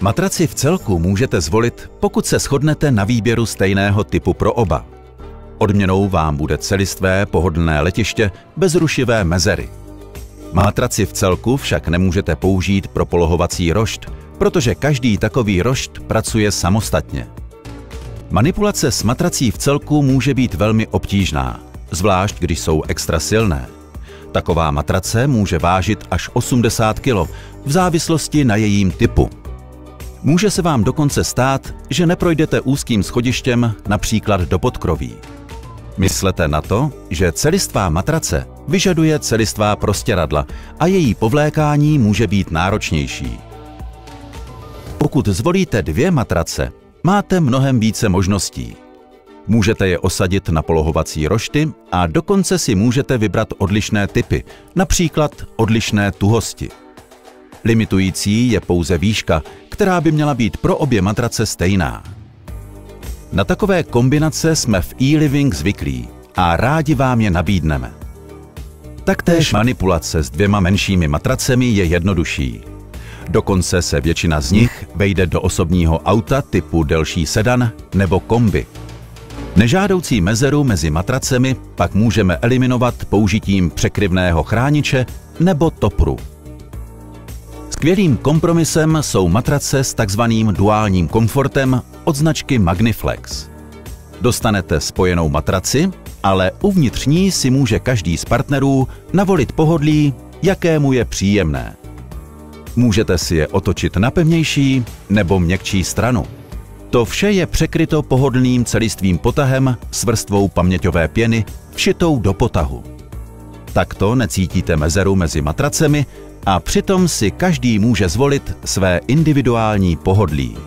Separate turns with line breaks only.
Matraci v celku můžete zvolit, pokud se shodnete na výběru stejného typu pro oba. Odměnou vám bude celistvé pohodlné letiště bez rušivé mezery. Matraci v celku však nemůžete použít pro polohovací rošt, protože každý takový rošt pracuje samostatně. Manipulace s matrací v celku může být velmi obtížná, zvlášť když jsou extra silné. Taková matrace může vážit až 80 kg v závislosti na jejím typu. Může se vám dokonce stát, že neprojdete úzkým schodištěm například do podkroví. Myslete na to, že celistvá matrace vyžaduje celistvá prostěradla a její povlékání může být náročnější. Pokud zvolíte 2 matrace, máte mnohem více možností. Můžete je osadit na polohovací rošty a dokonce si můžete vybrat odlišné typy, například odlišné tuhosti. Limitující je pouze výška, která by měla být pro obě matrace stejná. Na takové kombinace jsme v eLiving zvyklí a rádi vám je nabídneme. Taktéž manipulace s 2 menšími matracemi je jednodušší. Dokonce se většina z nich vejde do osobního auta typu delší sedan nebo kombi. Nežádoucí mezeru mezi matracemi pak můžeme eliminovat použitím překryvného chrániče nebo topru. Skvělým kompromisem jsou matrace s takzvaným duálním komfortem od značky Magniflex. Dostanete spojenou matraci, ale uvnitř ní si může každý z partnerů navolit pohodlí, jaké mu je příjemné. Můžete si je otočit na pevnější nebo měkčí stranu. To vše je překryto pohodlným celistvým potahem s vrstvou paměťové pěny všitou do potahu. Takto necítíte mezeru mezi matracemi a přitom si každý může zvolit své individuální pohodlí.